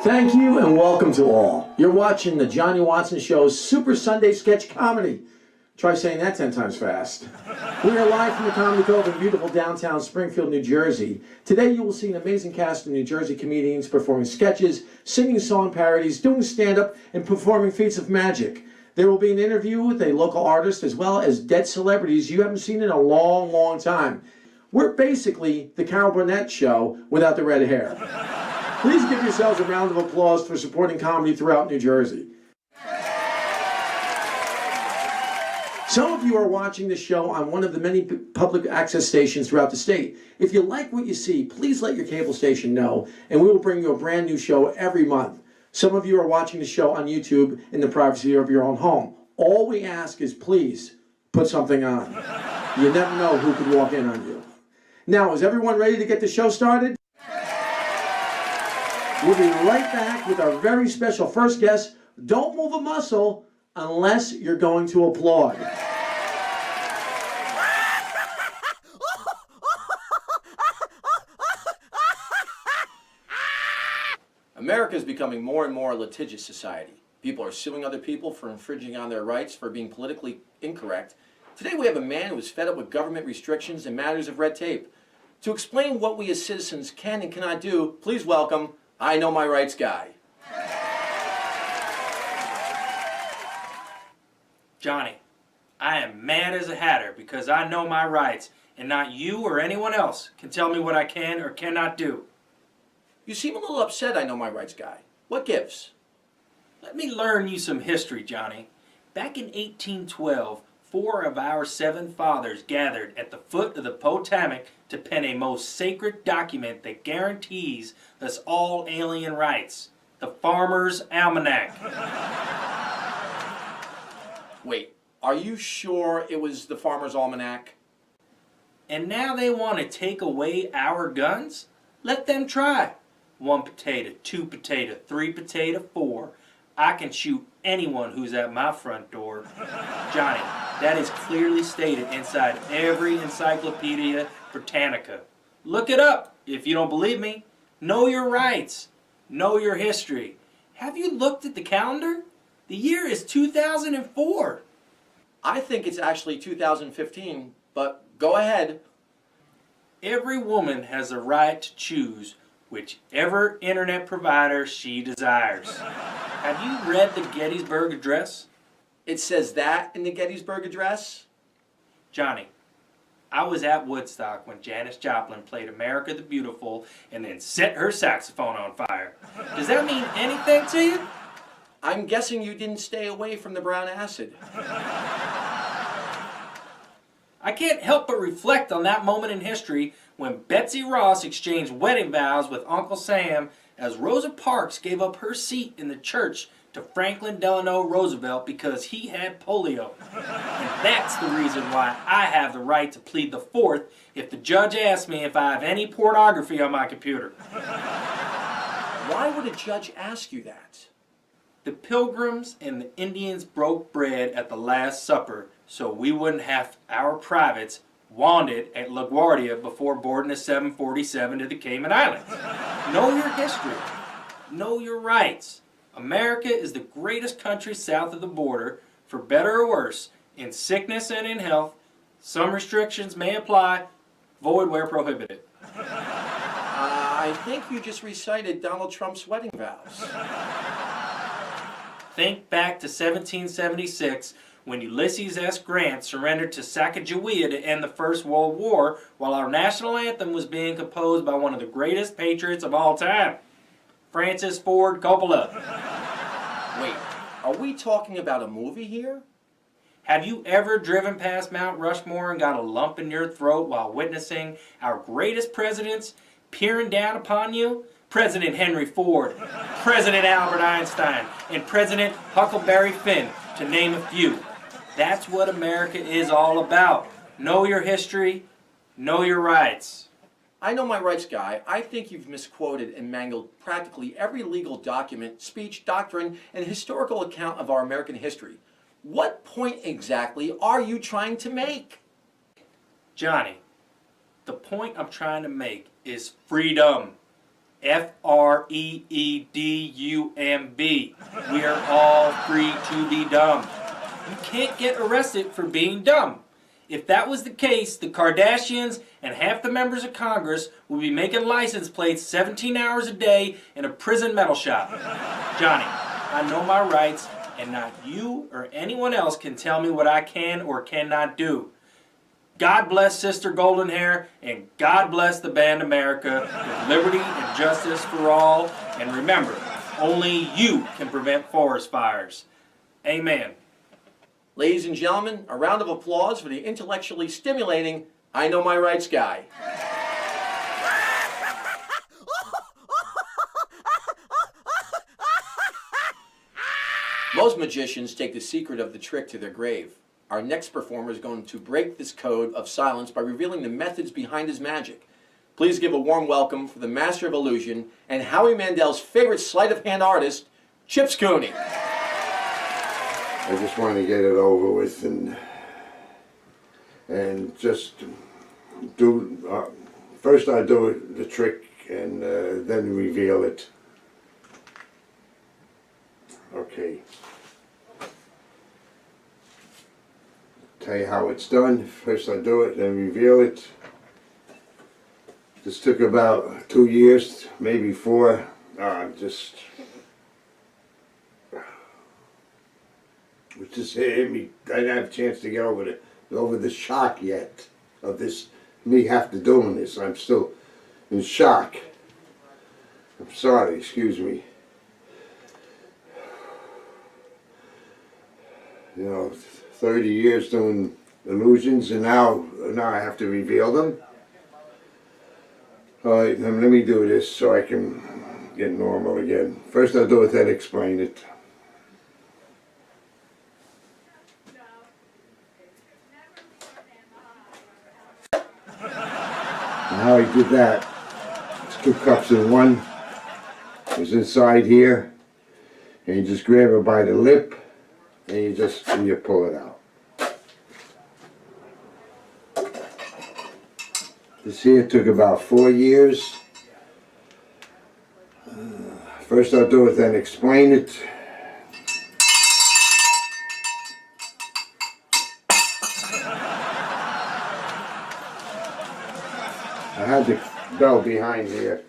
Thank you and welcome to all. You're watching the Johnny Watson Show's Super Sunday Sketch Comedy. Try saying that 10 times fast. We are live from the Comedy Cove in beautiful downtown Springfield, New Jersey. Today you will see an amazing cast of New Jersey comedians performing sketches, singing song parodies, doing stand-up, and performing feats of magic. There will be an interview with a local artist as well as dead celebrities you haven't seen in a long, long time. We're basically the Carol Burnett Show without the red hair. Please give yourselves a round of applause for supporting comedy throughout New Jersey. Some of you are watching the show on one of the many public access stations throughout the state. If you like what you see, please let your cable station know, and we will bring you a brand new show every month. Some of you are watching the show on YouTube in the privacy of your own home. All we ask is please put something on. You never know who could walk in on you. Now, is everyone ready to get the show started? We'll be right back with our very special first guest. Don't move a muscle unless you're going to applaud. America is becoming more and more a litigious society. People are suing other people for infringing on their rights, for being politically incorrect. Today we have a man who is fed up with government restrictions and matters of red tape. To explain what we as citizens can and cannot do, please welcome I Know My Rights guy. Johnny, I am mad as a hatter because I know my rights, and not you or anyone else can tell me what I can or cannot do. You seem a little upset, I Know My Rights guy. What gives? Let me learn you some history, Johnny. Back in 1812, 4 of our 7 fathers gathered at the foot of the Potomac to pen a most sacred document that guarantees us all alien rights, the Farmer's Almanac. Wait, are you sure it was the Farmer's Almanac? And now they want to take away our guns? Let them try. 1 potato, 2 potato, 3 potato, 4. I can shoot anyone who's at my front door. Johnny, that is clearly stated inside every Encyclopedia Britannica. Look it up if you don't believe me. Know your rights. Know your history. Have you looked at the calendar? The year is 2004. I think it's actually 2015, but go ahead. Every woman has a right to choose whichever internet provider she desires. Have you read the Gettysburg Address? It says that in the Gettysburg Address? Johnny, I was at Woodstock when Janis Joplin played America the Beautiful and then set her saxophone on fire. Does that mean anything to you? I'm guessing you didn't stay away from the brown acid. I can't help but reflect on that moment in history when Betsy Ross exchanged wedding vows with Uncle Sam as Rosa Parks gave up her seat in the church to Franklin Delano Roosevelt because he had polio. And that's the reason why I have the right to plead the 4th if the judge asks me if I have any pornography on my computer. Why would a judge ask you that? The Pilgrims and the Indians broke bread at the Last Supper so we wouldn't have our privates wanted at LaGuardia before boarding a 747 to the Cayman Islands. Know your history. Know your rights. America is the greatest country south of the border, for better or worse, in sickness and in health. Some restrictions may apply, void where prohibited. I think you just recited Donald Trump's wedding vows. Think back to 1776 when Ulysses S. Grant surrendered to Sacagawea to end the First World War while our national anthem was being composed by one of the greatest patriots of all time, Francis Ford Coppola. Wait, are we talking about a movie here? Have you ever driven past Mount Rushmore and got a lump in your throat while witnessing our greatest presidents peering down upon you? President Henry Ford, President Albert Einstein, and President Huckleberry Finn, to name a few. That's what America is all about. Know your history, know your rights. I Know My Rights guy, I think you've misquoted and mangled practically every legal document, speech, doctrine, and historical account of our American history. What point exactly are you trying to make? Johnny, the point I'm trying to make is freedom. Freedumb. We are all free to be dumb. You can't get arrested for being dumb. If that was the case, the Kardashians and half the members of Congress would be making license plates 17 hours a day in a prison metal shop. Johnny, I know my rights, and not you or anyone else can tell me what I can or cannot do. God bless Sister Golden Hair, and God bless the band America, with liberty and justice for all. And remember, only you can prevent forest fires. Amen. Ladies and gentlemen, a round of applause for the intellectually stimulating I Know My Rights guy. Most magicians take the secret of the trick to their grave. Our next performer is going to break this code of silence by revealing the methods behind his magic. Please give a warm welcome for the master of illusion and Howie Mandel's favorite sleight of hand artist, Chips Cooney. I just want to get it over with and just do, first I do the trick and then reveal it. Okay. Tell you how it's done. First I do it, then reveal it. This took about 2 years, maybe 4. It just hit me. I didn't have a chance to get over the shock yet of this, me have to doing this. I'm still in shock. I'm sorry, excuse me. You know, 30 years doing illusions, and now I have to reveal them. All right, let me do this so I can get normal again. First I'll do it, then explain it. And how I did that, it's 2 cups in one. It's inside here, and you just grab it by the lip, and you pull it out. This here took about 4 years. First I'll do it, then explain it. I had the bell behind here.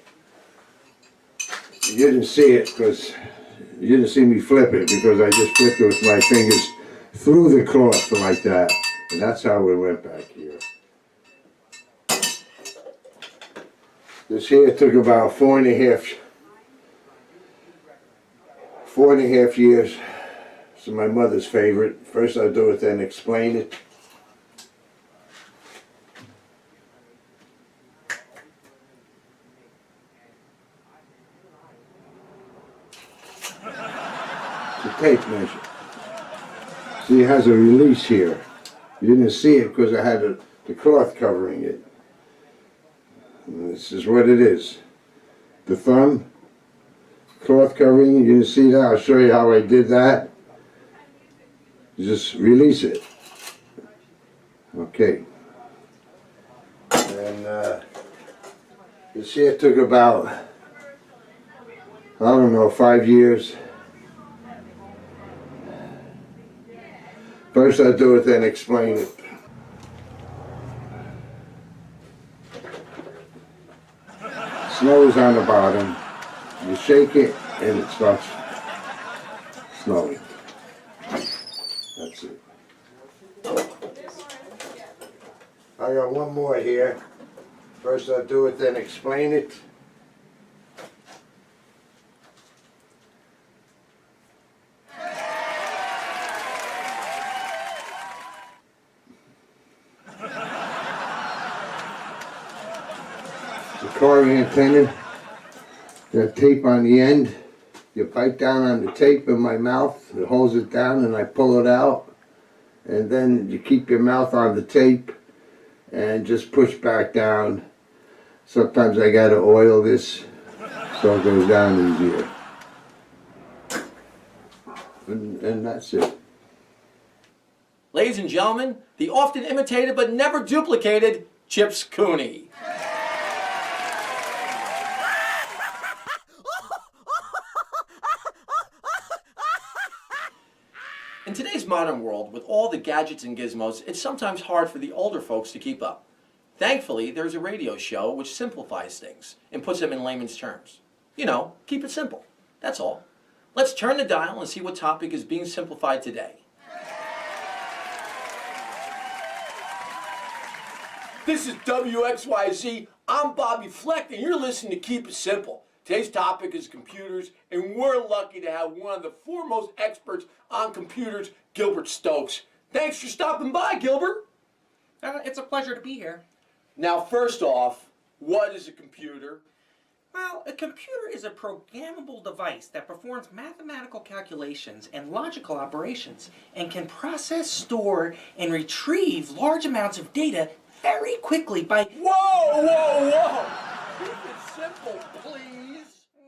You didn't see it because you didn't see me flip it, because I just flipped it with my fingers through the cloth like that. And that's how it went back here. This here took about 4.5 years. This is my mother's favorite. First I'll do it, then explain it. It's a tape measure. See, it has a release here. You didn't see it because I had the cloth covering it. And this is what it is. The thumb, cloth covering, you didn't see that? I'll show you how I did that. You just release it. Okay. And this here took about, I don't know, 5 years. First I do it, then explain it. Snow is on the bottom. You shake it and it starts snowing. That's it. I got one more here. First I do it, then explain it. The cord antenna, that tape on the end, you bite down on the tape in my mouth, it holds it down and I pull it out, and then you keep your mouth on the tape and just push back down. Sometimes I gotta oil this so it goes down easier. And that's it. Ladies and gentlemen, the often imitated but never duplicated Chips Cooney. In today's modern world, with all the gadgets and gizmos, it's sometimes hard for the older folks to keep up. Thankfully, there's a radio show which simplifies things and puts them in layman's terms. You know, keep it simple. That's all. Let's turn the dial and see what topic is being simplified today. This is WXYZ. I'm Bobby Fleck, and you're listening to Keep It Simple. Today's topic is computers, and we're lucky to have one of the foremost experts on computers, Gilbert Stokes. Thanks for stopping by, Gilbert. It's a pleasure to be here. Now, first off, what is a computer? Well, a computer is a programmable device that performs mathematical calculations and logical operations and can process, store, and retrieve large amounts of data very quickly by... Whoa! Keep it simple, please.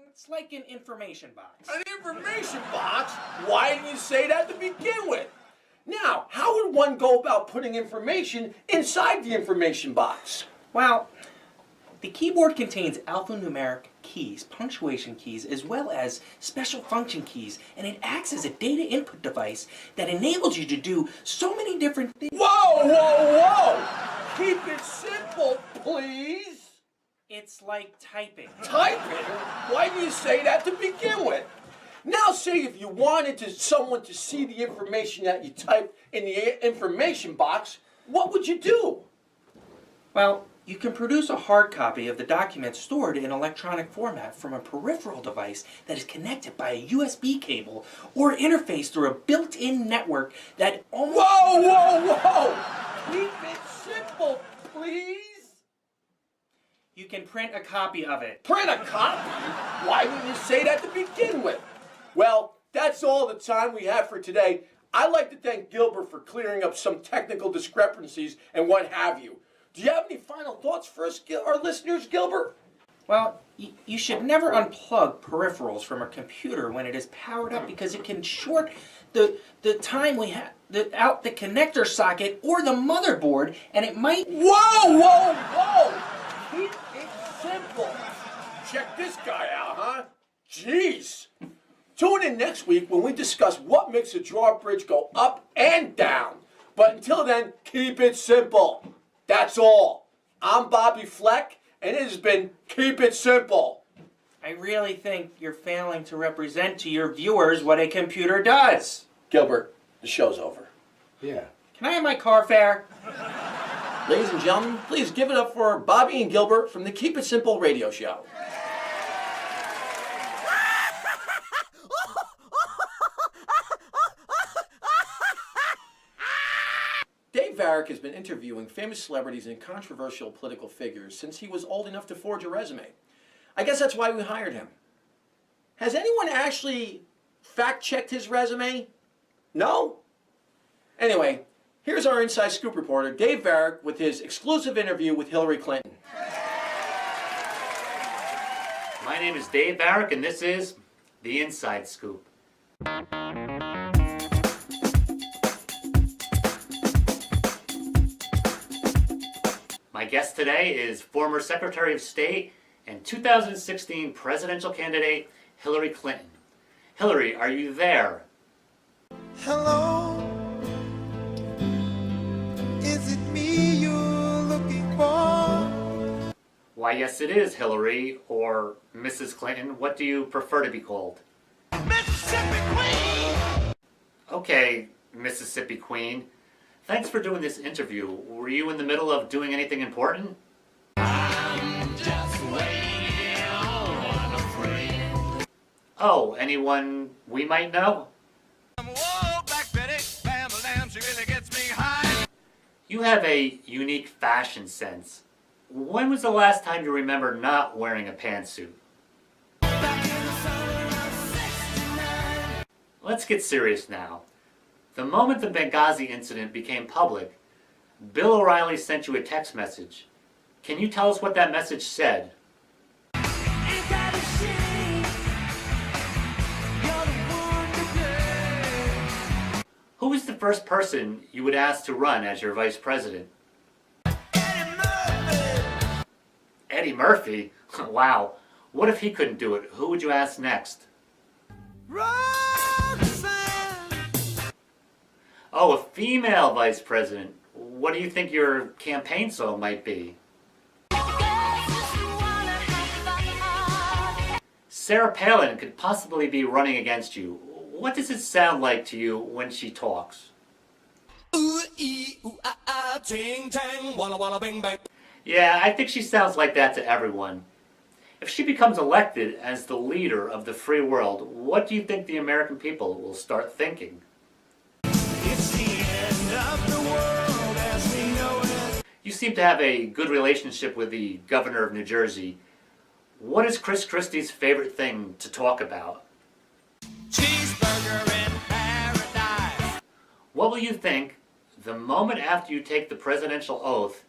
It's like an information box. An information box? Why didn't you say that to begin with? Now, how would one go about putting information inside the information box? Well, the keyboard contains alphanumeric keys, punctuation keys, as well as special function keys, and it acts as a data input device that enables you to do so many different things. Whoa! Keep it simple, please. It's like typing. Typing? Why didn't you say that to begin with? Now say if you wanted someone to see the information that you typed in the information box, what would you do? Well, you can produce a hard copy of the document stored in electronic format from a peripheral device that is connected by a USB cable or interfaced through a built-in network that almost... Whoa! Keep it simple, please. You can print a copy of it. Print a copy? Why didn't you say that to begin with? Well, that's all the time we have for today. I'd like to thank Gilbert for clearing up some technical discrepancies and what have you. Do you have any final thoughts for us, our listeners, Gilbert? Well, you should never unplug peripherals from a computer when it is powered up because it can short the time we have out the connector socket or the motherboard, and it might... Whoa! Keep it simple. Check this guy out, huh? Jeez. Tune in next week when we discuss what makes a drawbridge go up and down. But until then, keep it simple. That's all. I'm Bobby Fleck, and it has been Keep It Simple. I really think you're failing to represent to your viewers what a computer does. Gilbert, the show's over. Yeah. Can I have my car fare? Ladies and gentlemen, please give it up for Bobby and Gilbert from the Keep It Simple radio show. Dave Varick has been interviewing famous celebrities and controversial political figures since he was old enough to forge a resume. I guess that's why we hired him. Has anyone actually fact-checked his resume? No? Anyway, here's our Inside Scoop reporter, Dave Varick, with his exclusive interview with Hillary Clinton. My name is Dave Varick, and this is the Inside Scoop. My guest today is former Secretary of State and 2016 presidential candidate Hillary Clinton. Hillary, are you there? Hello, is it me you're looking for? Why, yes it is, Hillary, or Mrs. Clinton. What do you prefer to be called? Mississippi Queen! Okay, Mississippi Queen. Thanks for doing this interview. Were you in the middle of doing anything important? I'm just waiting on a friend. Oh, anyone we might know? Whoa, Black Betty, bam, bam, she really gets me high. You have a unique fashion sense. When was the last time you remember not wearing a pantsuit? Back in the summer of '69. Let's get serious now. The moment the Benghazi incident became public, Bill O'Reilly sent you a text message. Can you tell us what that message said? Ain't that a shame? You're the one to blame. Who was the first person you would ask to run as your vice president? Eddie Murphy. Eddie Murphy? Wow. What if he couldn't do it? Who would you ask next? Roxanne. Oh, a female vice president. What do you think your campaign song might be? Sarah Palin could possibly be running against you. What does it sound like to you when she talks? Ooh, ee, ooh, ah, ah, ting, tang, walla, walla, bing, bang. Yeah, I think she sounds like that to everyone. If she becomes elected as the leader of the free world, what do you think the American people will start thinking? It's the end of the world as we know it. You seem to have a good relationship with the governor of New Jersey. What is Chris Christie's favorite thing to talk about? Cheeseburger in paradise. What will you think the moment after you take the presidential oath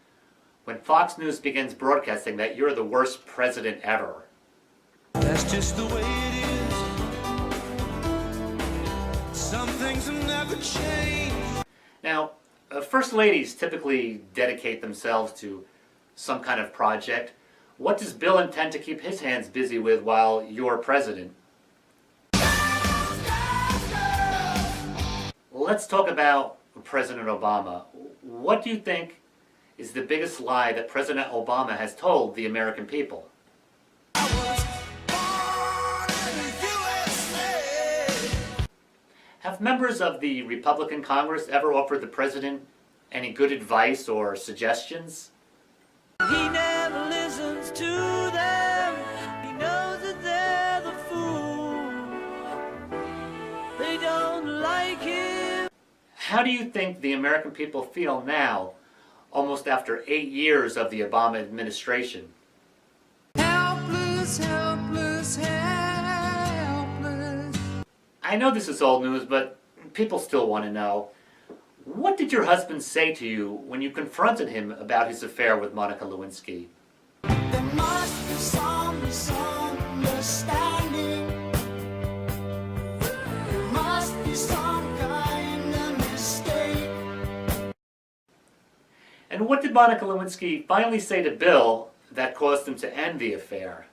when Fox News begins broadcasting that you're the worst president ever? That's just the way it is. Some things will never change. Now, first ladies typically dedicate themselves to some kind of project. What does Bill intend to keep his hands busy with while you're president? Let's talk about President Obama. What do you think is the biggest lie that President Obama has told the American people? I was born in the USA. Have members of the Republican Congress ever offered the president any good advice or suggestions? He never listens to them. He knows that they're the fool. They don't like him. How do you think the American people feel now, almost after 8 years of the Obama administration? Helpless, helpless, helpless. I know this is old news, but people still want to know. What did your husband say to you when you confronted him about his affair with Monica Lewinsky? There must be some misunderstanding. There must be some kind of mistake. And what did Monica Lewinsky finally say to Bill that caused him to end the affair?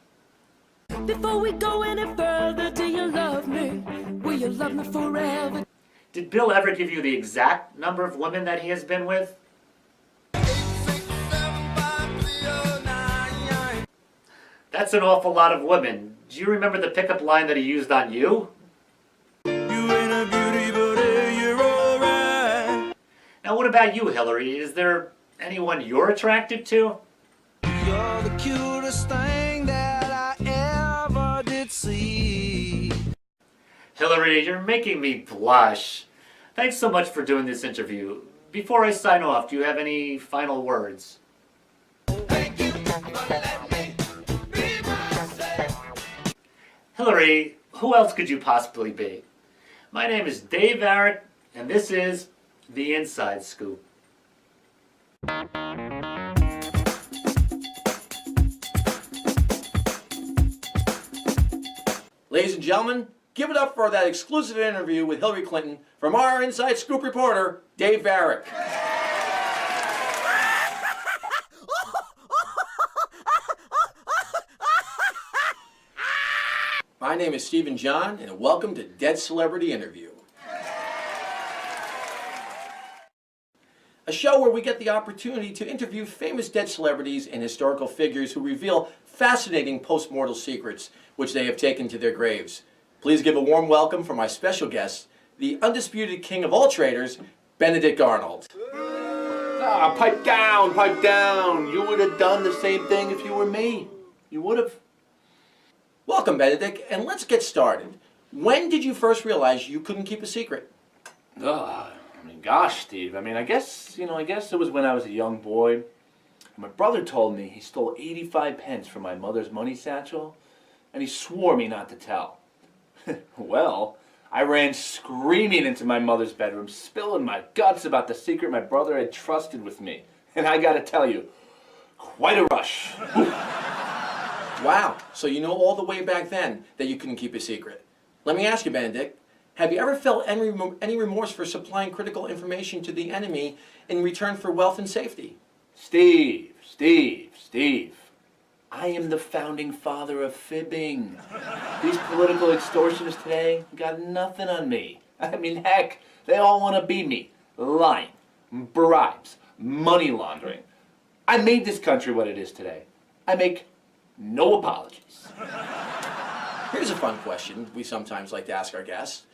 Before we go any further, do you love me? Will you love me forever? Did Bill ever give you the exact number of women that he has been with? That's an awful lot of women. Do you remember the pickup line that he used on you? You ain't a beauty, but hey, you're alright. Now what about you, Hillary? Is there anyone you're attracted to? You're the cutest thing that I ever did see. Hillary, you're making me blush. Thanks so much for doing this interview. Before I sign off, do you have any final words? Thank you for letting me be myself. Hillary, who else could you possibly be? My name is Dave Varick, and this is The Inside Scoop. Ladies and gentlemen, give it up for that exclusive interview with Hillary Clinton from our Inside Scoop reporter, Dave Varick. My name is Stephen John, and welcome to Dead Celebrity Interview. A show where we get the opportunity to interview famous dead celebrities and historical figures who reveal fascinating post-mortal secrets which they have taken to their graves. Please give a warm welcome for my special guest, the undisputed king of all traders, Benedict Arnold. Ah, pipe down, pipe down. You would have done the same thing if you were me. You would have. Welcome, Benedict, and let's get started. When did you first realize you couldn't keep a secret? Gosh, Steve. I guess it was when I was a young boy. My brother told me he stole 85 pence from my mother's money satchel, and he swore me not to tell. Well, I ran screaming into my mother's bedroom, spilling my guts about the secret my brother had trusted with me. And I gotta tell you, quite a rush. Wow, so you know all the way back then that you couldn't keep a secret. Let me ask you, Benedict, have you ever felt any remorse for supplying critical information to the enemy in return for wealth and safety? Steve. I am the founding father of fibbing. These political extortionists today got nothing on me. Heck, they all want to be me. lying, bribes, money laundering. I made this country what it is today. I make no apologies. Here's a fun question we sometimes like to ask our guests.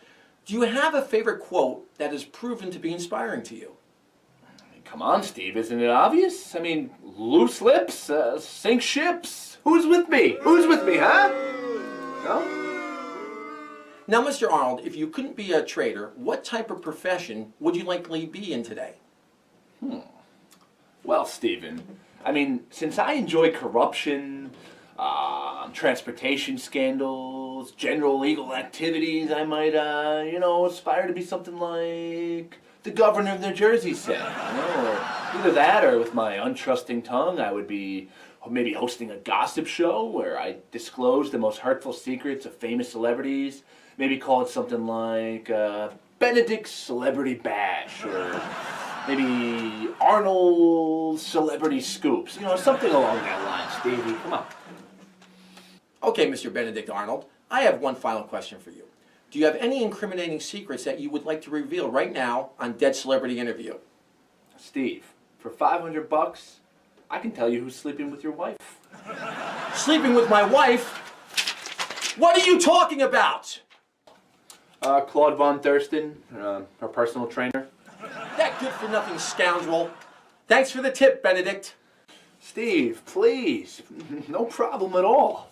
Do you have a favorite quote that has proven to be inspiring to you? Come on, Steve, isn't it obvious? I mean, loose lips, sink ships. Who's with me? Who's with me, huh? No? Now, Mr. Arnold, if you couldn't be a trader, what type of profession would you likely be in today? Well, Stephen, I mean, since I enjoy corruption, transportation scandals, general illegal activities, I might, aspire to be something like the governor of New Jersey said. Or either that, or with my untrusting tongue, I would be maybe hosting a gossip show where I disclose the most hurtful secrets of famous celebrities. Maybe call it something like Benedict's Celebrity Bash, or maybe Arnold's Celebrity Scoops. Something along that line, Stevie. Come on. Okay, Mr. Benedict Arnold, I have one final question for you. Do you have any incriminating secrets that you would like to reveal right now on Dead Celebrity Interview? Steve, for $500, I can tell you who's sleeping with your wife. Sleeping with my wife? What are you talking about? Claude Von Thurston, her personal trainer. That good-for-nothing scoundrel. Thanks for the tip, Benedict. Steve, please. No problem at all.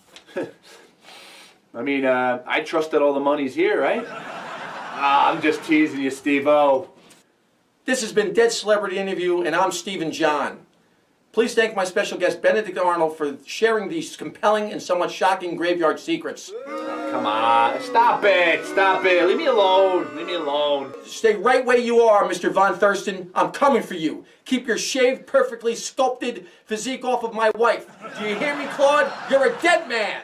I mean, I trust that all the money's here, right? I'm just teasing you, Steve-O. This has been Dead Celebrity Interview, and I'm Stephen John. Please thank my special guest, Benedict Arnold, for sharing these compelling and somewhat shocking graveyard secrets. Come on, stop it, leave me alone. Stay right where you are, Mr. Von Thurston. I'm coming for you. Keep your shaved, perfectly sculpted physique off of my wife. Do you hear me, Claude? You're a dead man.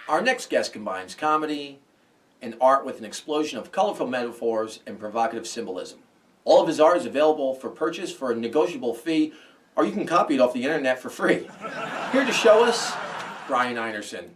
Our next guest combines comedy and art with an explosion of colorful metaphors and provocative symbolism. All of his art is available for purchase for a negotiable fee, or you can copy it off the internet for free. Here to show us, Brian Einerson.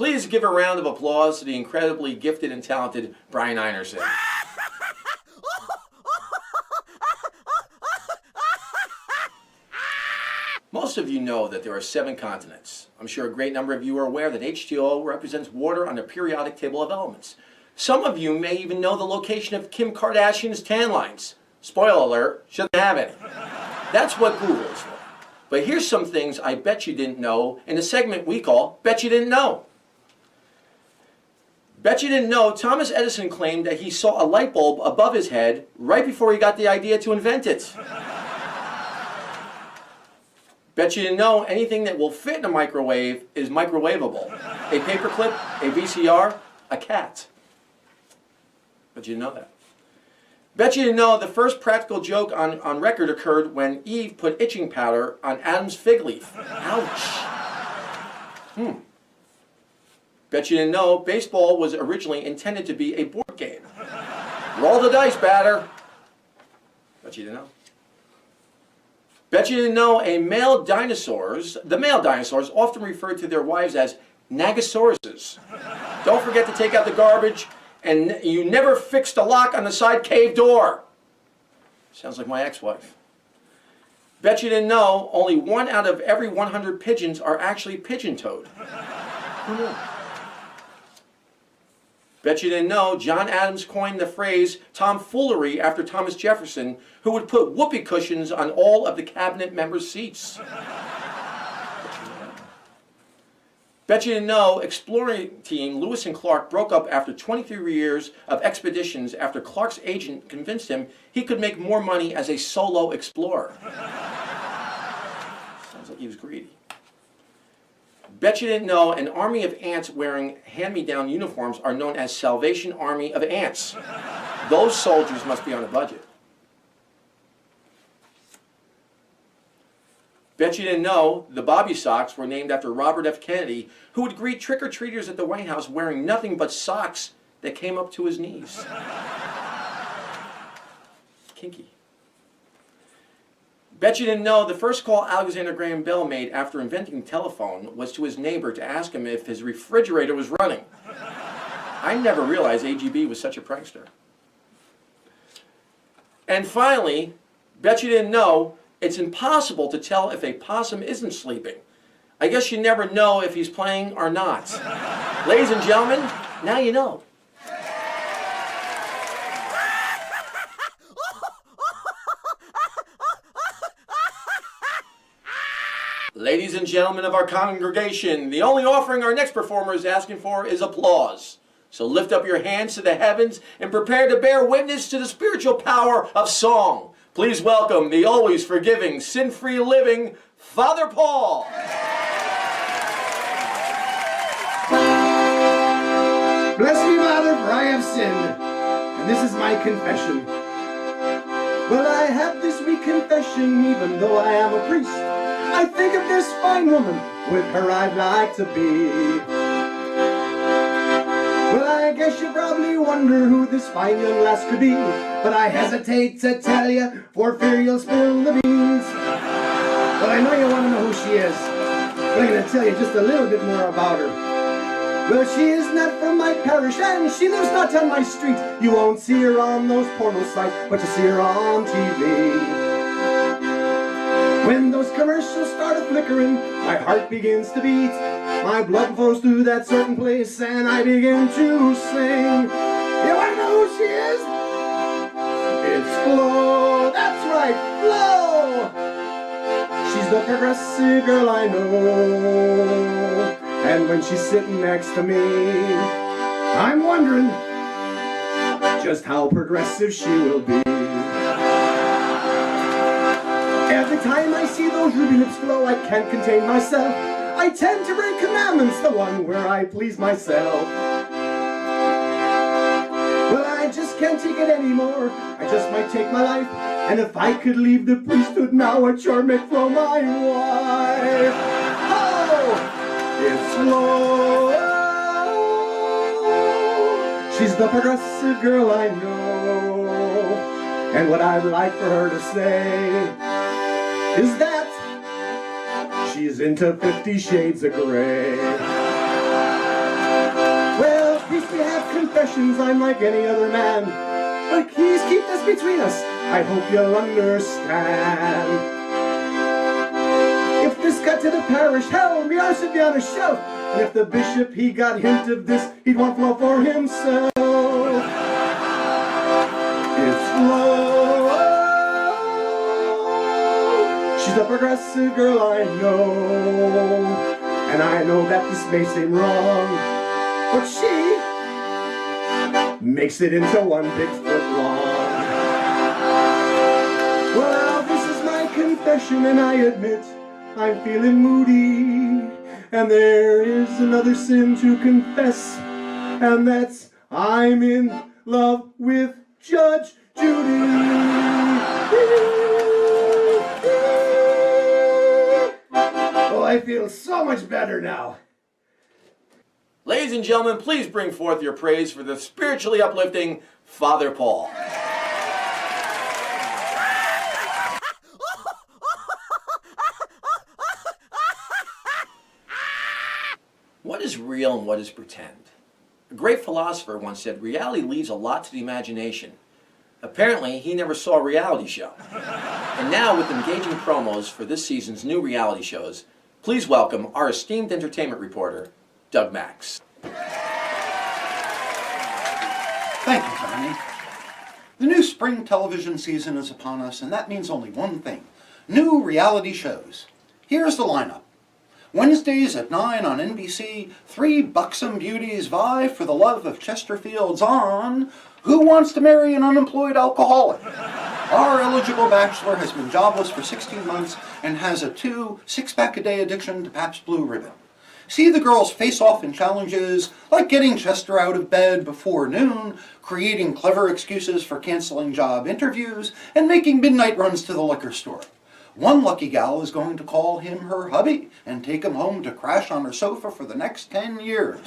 Please give a round of applause to the incredibly gifted and talented Brian Einerson. Most of you know that there are 7 continents. I'm sure a great number of you are aware that H2O represents water on the periodic table of elements. Some of you may even know the location of Kim Kardashian's tan lines. Spoiler alert, she doesn't have any. That's what Google is for. But here's some things I bet you didn't know in a segment we call Bet You Didn't Know. Bet you didn't know Thomas Edison claimed that he saw a light bulb above his head right before he got the idea to invent it. Bet you didn't know anything that will fit in a microwave is microwavable. A paperclip, a VCR, a cat. Bet you didn't know that. Bet you didn't know the first practical joke on record occurred when Eve put itching powder on Adam's fig leaf. Ouch. Bet you didn't know baseball was originally intended to be a board game. Roll the dice, batter. Bet you didn't know. Bet you didn't know the male dinosaurs often referred to their wives as Nagosauruses. Don't forget to take out the garbage, and you never fixed a lock on the side cave door. Sounds like my ex-wife. Bet you didn't know only 1 out of every 100 pigeons are actually pigeon-toed. Who knew? Bet you didn't know John Adams coined the phrase tomfoolery after Thomas Jefferson, who would put whoopee cushions on all of the cabinet members' seats. Bet you didn't know exploring team Lewis and Clark broke up after 23 years of expeditions after Clark's agent convinced him he could make more money as a solo explorer. Sounds like he was greedy. Bet you didn't know an army of ants wearing hand-me-down uniforms are known as Salvation Army of Ants. Those soldiers must be on a budget. Bet you didn't know the Bobby socks were named after Robert F. Kennedy, who would greet trick-or-treaters at the White House wearing nothing but socks that came up to his knees. Kinky. Bet you didn't know the first call Alexander Graham Bell made after inventing the telephone was to his neighbor to ask him if his refrigerator was running. I never realized AGB was such a prankster. And finally, bet you didn't know it's impossible to tell if a possum isn't sleeping. I guess you never know if he's playing or not. Ladies and gentlemen, now you know. Ladies and gentlemen of our congregation, the only offering our next performer is asking for is applause. So lift up your hands to the heavens and prepare to bear witness to the spiritual power of song. Please welcome the always forgiving, sin-free living Father Paul. Bless me, Father, for I have sinned, and this is my confession. Well, I have this weak confession, even though I am a priest. I think of this fine woman, with her I'd like to be. Well, I guess you probably wonder who this fine young lass could be, but I hesitate to tell you, for fear you'll spill the beans. Well, I know you want to know who she is, but I'm going to tell you just a little bit more about her. Well, she is not from my parish, and she lives not on my street. You won't see her on those porno sites, but you see her on TV. When those commercials start flickering, my heart begins to beat. My blood flows through that certain place, and I begin to sing. You want to know who she is? It's Flo. That's right, Flo. She's the progressive girl I know. And when she's sitting next to me, I'm wondering just how progressive she will be. Every time I see those ruby lips glow, I can't contain myself. I tend to break commandments, the one where I please myself. Well, I just can't take it anymore. I just might take my life. And if I could leave the priesthood now, I'd sure make Flo my wife. Oh, it's Flo. She's the progressive girl I know. And what I'd like for her to say is that she's into 50 Shades of Grey. confessions, I'm like any other man. But please keep this between us, I hope you'll understand. If this got to the parish, hell, me arse would be on a shelf. And if the bishop, he got hint of this, he'd want flow for himself. It's flow. She's a progressive girl, I know. And I know that this may seem wrong, but she makes it into one big foot long. Well, this is my confession, and I admit I'm feeling moody. And there is another sin to confess, and that's I'm in love with Judge Judy. Oh, I feel so much better now. Ladies and gentlemen, please bring forth your praise for the spiritually uplifting Father Paul. What is real and what is pretend? A great philosopher once said, reality leaves a lot to the imagination. Apparently, he never saw a reality show. And now, with engaging promos for this season's new reality shows, please welcome our esteemed entertainment reporter, Doug Max. Thank you, Johnny. The new spring television season is upon us, and that means only one thing: new reality shows. Here's the lineup. Wednesdays at 9 on NBC, 3 buxom beauties vie for the love of Chesterfields on Who Wants to Marry an Unemployed Alcoholic? Our eligible bachelor has been jobless for 16 months and has a 2 six-pack-a-day addiction to Pabst Blue Ribbon. See the girls face off in challenges like getting Chester out of bed before noon, creating clever excuses for canceling job interviews, and making midnight runs to the liquor store. One lucky gal is going to call him her hubby and take him home to crash on her sofa for the next 10 years.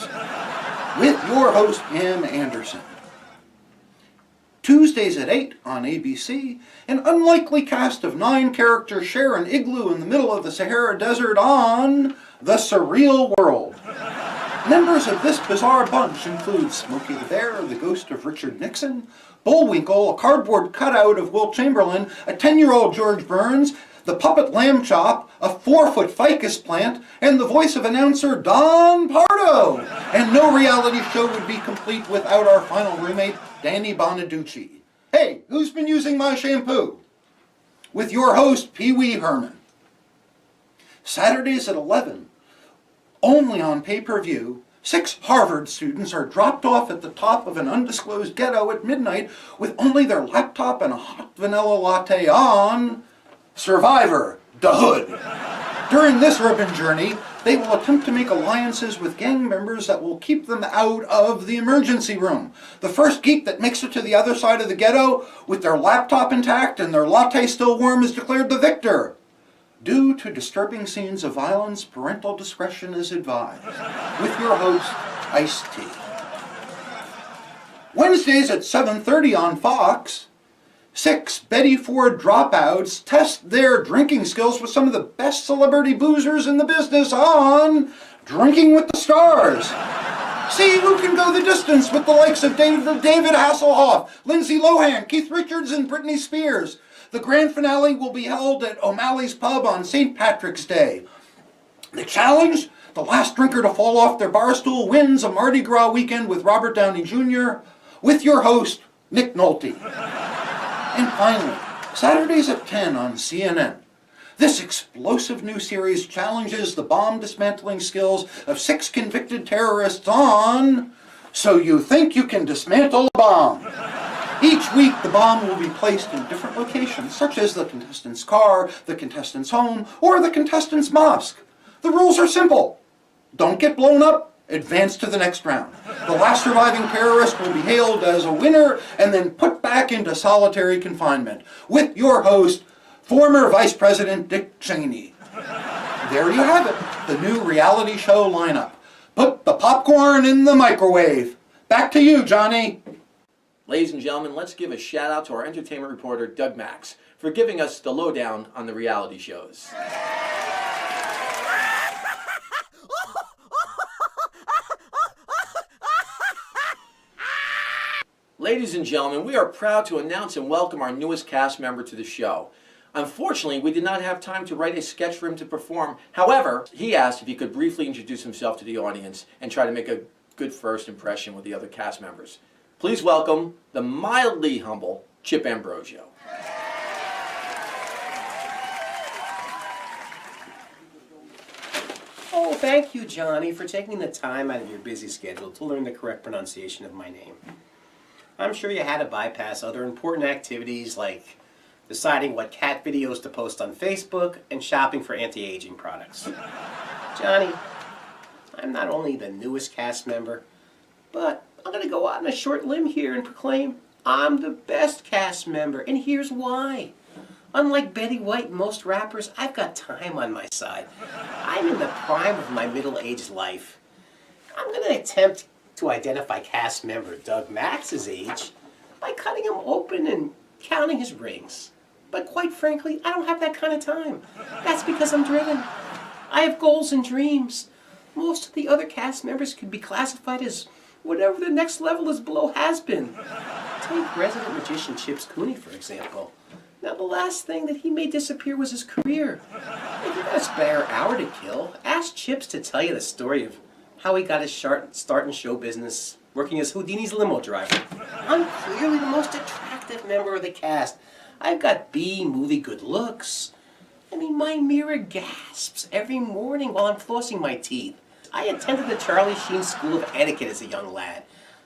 With your host, Pam Anderson. Tuesdays at 8 on ABC, an unlikely cast of 9 characters share an igloo in the middle of the Sahara Desert on The Surreal World. Members of this bizarre bunch include Smokey the Bear, the ghost of Richard Nixon, Bullwinkle, a cardboard cutout of Wilt Chamberlain, a 10-year-old George Burns, the puppet Lamb Chop, a 4-foot ficus plant, and the voice of announcer Don Pardo. And no reality show would be complete without our final roommate, Danny Bonaducci. Hey, who's been using my shampoo? With your host, Pee Wee Herman. Saturdays at 11, only on pay-per-view, 6 Harvard students are dropped off at the top of an undisclosed ghetto at midnight with only their laptop and a hot vanilla latte on Survivor, the Hood. During this urban journey, they will attempt to make alliances with gang members that will keep them out of the emergency room. The first geek that makes it to the other side of the ghetto with their laptop intact and their latte still warm is declared the victor. Due to disturbing scenes of violence, parental discretion is advised. With your host, Ice-T. Wednesdays at 7:30 on Fox, 6 Betty Ford dropouts test their drinking skills with some of the best celebrity boozers in the business on Drinking with the Stars. See who can go the distance with the likes of David Hasselhoff, Lindsay Lohan, Keith Richards, and Britney Spears. The grand finale will be held at O'Malley's Pub on St. Patrick's Day. The challenge? The last drinker to fall off their bar stool wins a Mardi Gras weekend with Robert Downey Jr. with your host, Nick Nolte. And finally, Saturdays at 10 on CNN. This explosive new series challenges the bomb dismantling skills of 6 convicted terrorists on So You Think You Can Dismantle a Bomb. Each week, the bomb will be placed in different locations, such as the contestant's car, the contestant's home, or the contestant's mosque. The rules are simple. Don't get blown up. Advance to the next round. The last surviving terrorist will be hailed as a winner and then put back into solitary confinement. With your host, former Vice President Dick Cheney. There you have it, the new reality show lineup. Put the popcorn in the microwave. Back to you, Johnny. Ladies and gentlemen, let's give a shout out to our entertainment reporter, Doug Max, for giving us the lowdown on the reality shows. Ladies and gentlemen, we are proud to announce and welcome our newest cast member to the show. Unfortunately, we did not have time to write a sketch for him to perform. However, he asked if he could briefly introduce himself to the audience and try to make a good first impression with the other cast members. Please welcome the mildly humble Chip Ambrosia. Oh, thank you, Johnny, for taking the time out of your busy schedule to learn the correct pronunciation of my name. I'm sure you had to bypass other important activities like deciding what cat videos to post on Facebook and shopping for anti-aging products. Johnny, I'm not only the newest cast member, but I'm going to go out on a short limb here and proclaim I'm the best cast member, and here's why. Unlike Betty White and most rappers, I've got time on my side. I'm in the prime of my middle-aged life. I'm going to attempt to identify cast member Doug Max's age by cutting him open and counting his rings. But quite frankly, I don't have that kind of time. That's because I'm driven. I have goals and dreams. Most of the other cast members could be classified as whatever the next level is below has been. Take resident magician Chips Cooney, for example. Now, the last thing that he made disappear was his career. If you got a spare hour to kill, ask Chips to tell you the story of how he got his start in show business working as Houdini's limo driver. I'm clearly the most attractive member of the cast. I've got B-movie good looks. I mean, my mirror gasps every morning while I'm flossing my teeth. I attended the Charlie Sheen School of Etiquette as a young lad.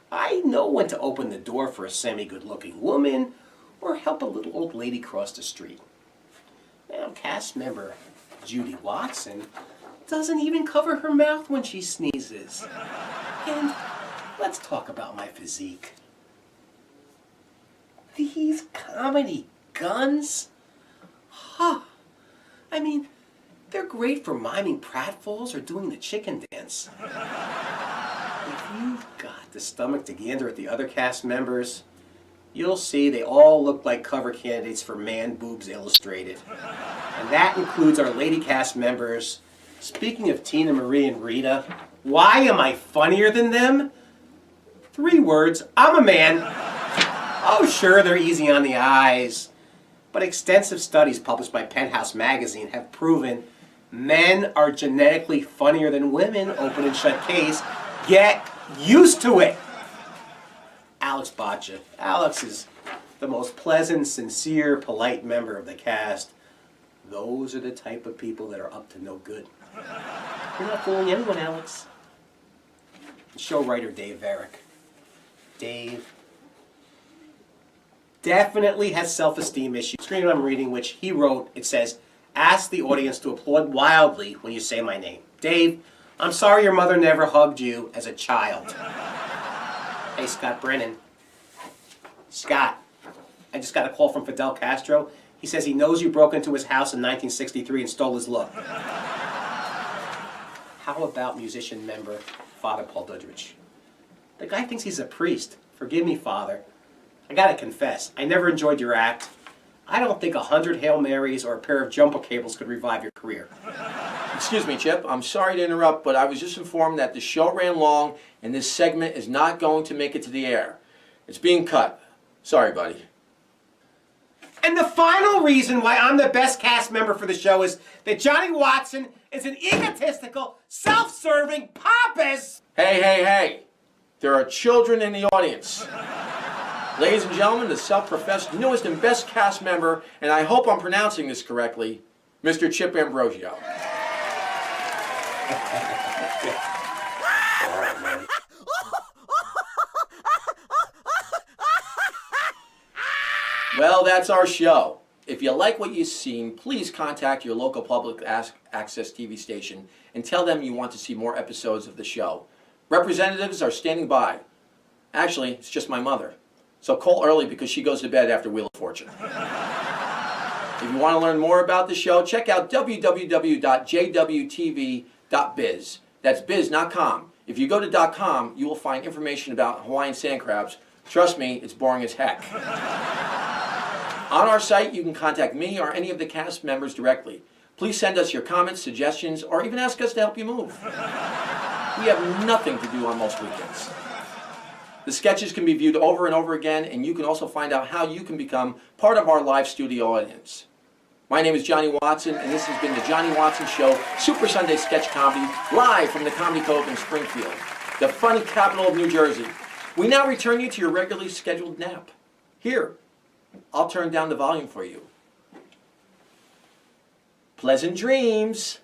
I know when to open the door for a semi-good-looking woman or help a little old lady cross the street. Now, cast member Judy Watson doesn't even cover her mouth when she sneezes. And let's talk about my physique. These comedy guns? Huh. I mean, they're great for miming pratfalls or doing the chicken dance. If you've got the stomach to gander at the other cast members, you'll see they all look like cover candidates for Man Boobs Illustrated. And that includes our lady cast members. Speaking of Tina Marie and Rita, why am I funnier than them? 3 words, I'm a man. Oh, sure, they're easy on the eyes. But extensive studies published by Penthouse magazine have proven men are genetically funnier than women, open and shut case. Get used to it. Alex Boccia. Alex is the most pleasant, sincere, polite member of the cast. Those are the type of people that are up to no good. You're not fooling anyone, Alex. Show writer Dave Varick. Dave definitely has self-esteem issues. The screen I'm reading, which he wrote, it says, ask the audience to applaud wildly when you say my name. Dave, I'm sorry your mother never hugged you as a child. Hey, Scott Brennan. Scott, I just got a call from Fidel Castro. He says he knows you broke into his house in 1963 and stole his look. How about musician member Father Paul Dudrich? The guy thinks he's a priest. Forgive me, Father. I gotta confess, I never enjoyed your act. I don't think 100 Hail Marys or a pair of jumper cables could revive your career. Excuse me, Chip. I'm sorry to interrupt, but I was just informed that the show ran long and this segment is not going to make it to the air. It's being cut. Sorry, buddy. And the final reason why I'm the best cast member for the show is that Johnny Watson is an egotistical, self-serving pompous... Hey. There are children in the audience. Ladies and gentlemen, the self-professed newest and best cast member, and I hope I'm pronouncing this correctly, Mr. Chip Ambrosio. Well, that's our show. If you like what you've seen, please contact your local public access TV station and tell them you want to see more episodes of the show. Representatives are standing by. Actually, it's just my mother. So call early because she goes to bed after Wheel of Fortune. If you want to learn more about the show, check out www.jwtv.biz. That's biz, not com. If you go to .com, you will find information about Hawaiian sand crabs. Trust me, it's boring as heck. On our site, you can contact me or any of the cast members directly. Please send us your comments, suggestions, or even ask us to help you move. We have nothing to do on most weekends. The sketches can be viewed over and over again, and you can also find out how you can become part of our live studio audience. My name is Johnny Watson, and this has been the Johnny Watson Show, Super Sunday Sketch Comedy, live from the Comedy Cove in Springfield, the funny capital of New Jersey. We now return you to your regularly scheduled nap. Here, I'll turn down the volume for you. Pleasant dreams.